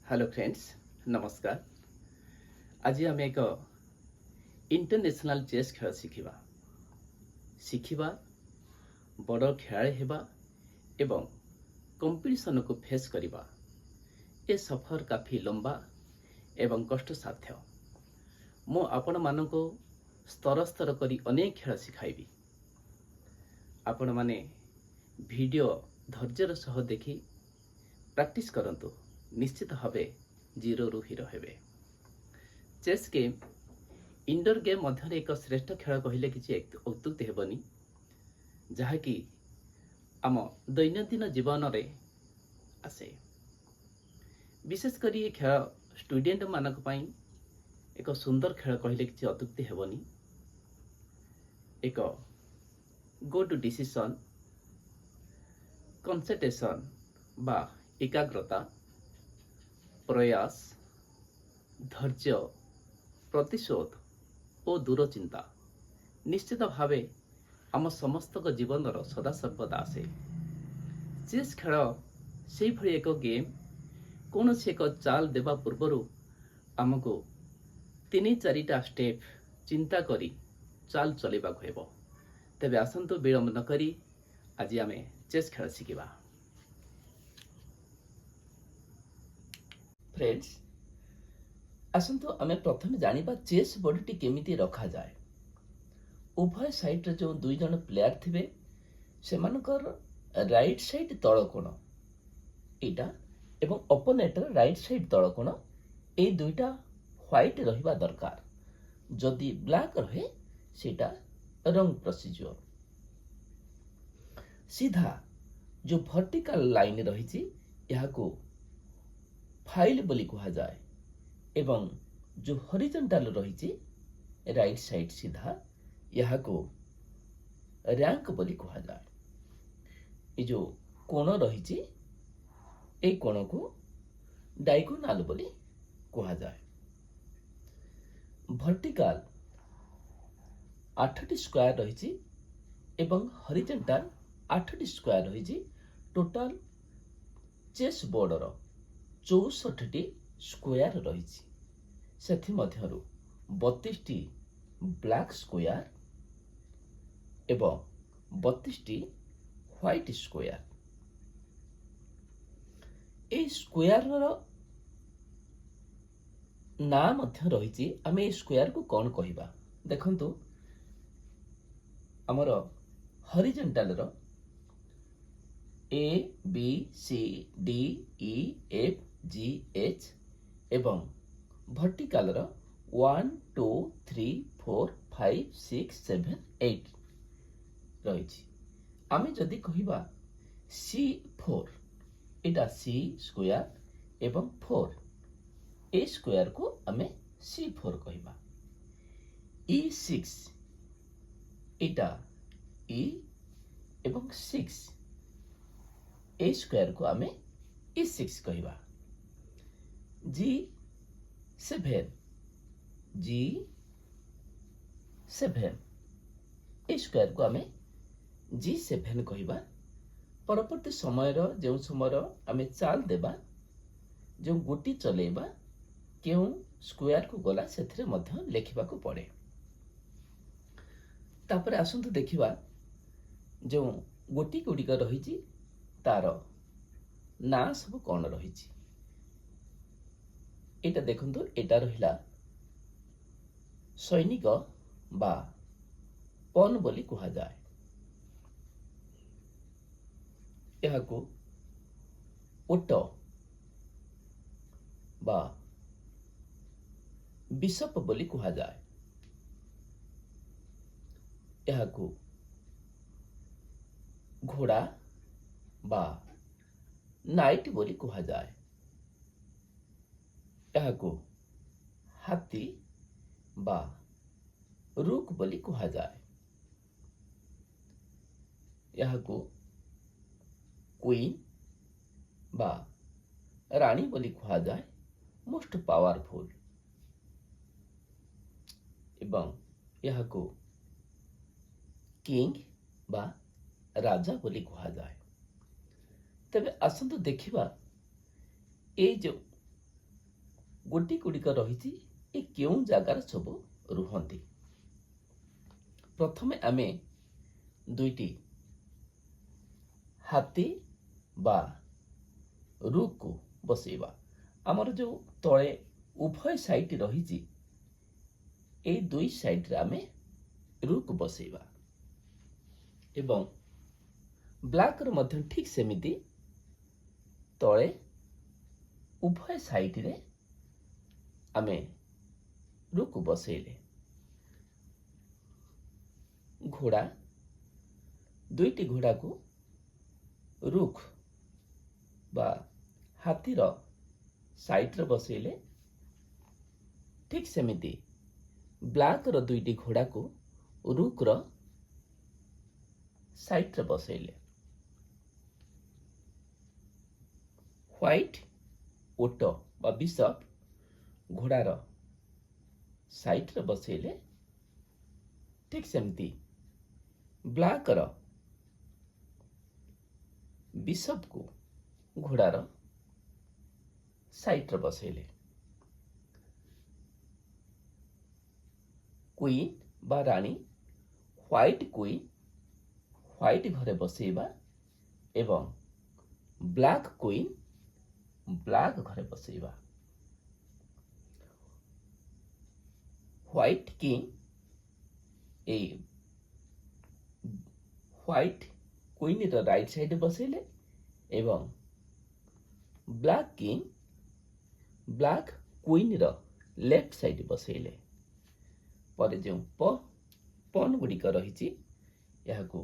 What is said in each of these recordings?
Hello friends, नमस्कार। आज आम एक इंटरनेशनल चेस खेल शिखिबा बड़ खेलाड़ी हेबा एवं कंपटीशन को फेस करिबा। ए सफर काफी लंबा एवं कष्टसाध्य। मु आपण मानको स्तर स्तर करी अनेक खेल शिखाइबी। आपण माने वीडियो धैर्यर सह देखी प्रैक्टिस करंतु, निश्चित भावे जीरो रु हीरो हेबे। चेस गेम इंडोर गेम मध्य एक श्रेष्ठ खेल कहले किसी अत्युक्ति हेबनी, जहाँकि आम दैनंदिन जीवन रे आसे। विशेषकर ये खेल स्टूडेंट मानक पई एक सुंदर खेल कहले किसी अत्युक्ति हेबनी। एक गुड डिसीजन, कंसंट्रेशन बा एकाग्रता, प्रयास, धैर्य, प्रतिशोध और दूरचिंता निश्चित भावे आम समस्त जीवन सदा सर्वदा आसे। चेस खेल से भली एक गेम। कौन से एक चाल देवा पूर्व आमको 3-4टा स्टेप चिंता करी चाल चलैबा हेबो। तेबे आसंतु विलंब न करी आज आमे चेस खेल शिखिबा। फ्रेंड्स, आसंतु आमे प्रथम जानिबा चेस बोर्डटी केमिति रखा जाए। उभय साइड रे जो दुई जन प्लेयर थिबे सेमानकर राइट साइड तळ कोण एटा एवं ओपोनेंट राइट साइड तळ कोण ए दुईटा व्हाइट रहिबा दरकार। जदि ब्लैक रहे सेटा रंग प्रोसीजर। सीधा जो वर्टिकल लाइन रही याको फाइल बोली कहा जाए एवं जो हॉरिजॉन्टल रही राइट साइड सीधा यहाँ को रैंक बोली कहा जाए। ये जो कोण रही ए कोण को डायगोनाल बोली कहा जाए। वर्टिकल 8टी स्क्वायर रही एवं हॉरिजॉन्टल 8टी स्क्वायर रही। टोटल चेस बोर्डर 64टी स्क्वायर रही। सेथि मध्यरु 32टी ब्लैक स्क्वायर एवं 32टी व्हाइट स्क्वायर। ए स्क्वायर ना मध्य रही। आम ए स्क्वायर को कौन कहिबा देखंतु। हमर horizontal row A B C D E F G H एवं वर्टिकल रो 1 2 3 4 5 6 7 8 रही। आमे जदि कहिबा C4 एटा C स्क्वायर एवं 4 ए स्क्वायर को आमे C4 कहिबा। E6 एटा E एवं 6 ए स्क्वायर को आमे E6 कहिबा। G7 ए स्क्वायर को आमे G7 कहिबा। परवर्ती समय जो समय आमे चाल देबा, जो गोटी चलेबा, केउ स्क्वायर को गला सेथिरे मध्य लेखिबा को पड़े। तापरे आसंतु देखिबा जो गोटी गुड़िक रही तार ना सब कौन रही। एटा देखंतु, एटा रहिला सैनिक बा पन बोली कहा जाए। यहाँ को ओट बा बिशप बोली कहा जाए। यहाँ को घोड़ा बा नाइट बोली कहा जाए। यहाँ को हाथी बा रुक बोली कहा जाए। यहाँ को क्वीन बा रानी बोली कहा जाए, मोस्ट पावरफुल। एवं यहाँ को किंग बा राजा बोली कहा जाए। तबे आसंतु देखिबा ए जो ଗୋଟି ଗୁଡ଼ିକ ରହିଛି ଏ କେଉଁ ଜାଗାରେ ସବୁ ରୁହନ୍ତି। ପ୍ରଥମେ ଆମେ ଦୁଇଟି ହାତୀ ବା ରୁକ୍କୁ ବସେଇବା। ଆମର ଯେଉଁ ତଳେ ଉଭୟ ସାଇଟ୍ ରହିଛି এই ଦୁଇ ସାଇଡ୍ରେ ଆମେ ରୁକ୍ ବସେଇବା ଏବଂ ବ୍ଲାକ୍ର ମଧ୍ୟ ଠିକ୍ ସେମିତି ତଳେ ଉଭୟ ସାଇଡ୍ରେ ଆମେ ରୁକ୍ ବସେଇଲେ ଘୋଡ଼ା ଦୁଇଟି ଘୋଡ଼ାକୁ ରୁକ୍ ବା ହାତୀର ସାଇଡ୍ରେ ବସେଇଲେ ଠିକ୍ ସେମିତି ବ୍ଲାକ୍ର ଦୁଇଟି ଘୋଡ଼ାକୁ ରୁକ୍ର ସାଇଡ୍ରେ ବସେଇଲେ ହ୍ୱାଇଟ୍ ଓଟ ବା ବିଶପ୍ ଘୋଡ଼ାର ସାଇଡ୍ରେ ବସେଇଲେ ଠିକ୍ ସେମିତି ବ୍ଲାକ୍ର ବିଶପ୍କୁ ଘୋଡ଼ାର ସାଇଡ୍ରେ ବସେଇଲେ କୁଇନ୍ ବା ରାଣୀ ହ୍ୱାଇଟ୍ କୁଇନ୍ ହ୍ୱାଇଟ୍ ଘରେ ବସେଇବା ଏବଂ ବ୍ଲାକ୍ କୁଇନ୍ ବ୍ଲାକ୍ ଘରେ ବସେଇବା। ହ୍ୱାଇଟ୍ କିଙ୍ଗ এই ହ୍ୱାଇଟ୍ କୁଇନ୍ର ରାଇଟ୍ ସାଇଡ୍ ବସେଇଲେ ଏବଂ ବ୍ଲାକ୍ କିଙ୍ଗ ବ୍ଲାକ୍ କୁଇନ୍ର ଲେଫ୍ଟ ସାଇଡ୍ ବସେଇଲେ। ପରେ ଯେଉଁ ପନ୍ ଗୁଡ଼ିକ ରହିଛି ଏହାକୁ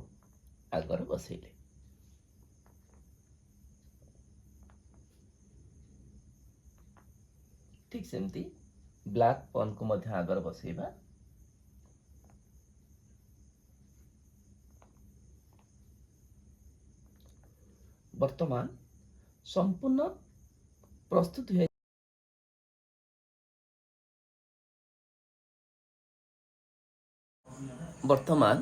ଆଗରେ ବସେଇଲେ। ଠିକ୍ ସେମିତି ବ୍ଲାକ୍ ପନ୍କୁ ମଧ୍ୟ ଆଗରେ ବସେଇବା। ବର୍ତ୍ତମାନ ସମ୍ପୂର୍ଣ୍ଣ ପ୍ରସ୍ତୁତ ହୁଏ। ବର୍ତ୍ତମାନ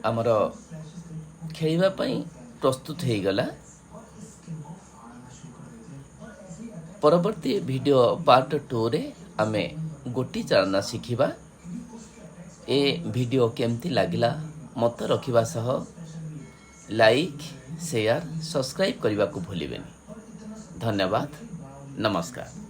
ଆମର ଖେଳିବା ପାଇଁ ପ୍ରସ୍ତୁତ ହେଇଗଲା। ପରବର୍ତ୍ତୀ ଭିଡ଼ିଓ ପାର୍ଟ 2ରେ ଆମେ ଗୋଟି ଚାଳନା ଶିଖିବା। ଏ ଭିଡ଼ିଓ କେମିତି ଲାଗିଲା ମତ ରଖିବା ସହ ଲାଇକ୍ ସେୟାର ସବସ୍କ୍ରାଇବ୍ କରିବାକୁ ଭୁଲିବେନି। ଧନ୍ୟବାଦ, ନମସ୍କାର।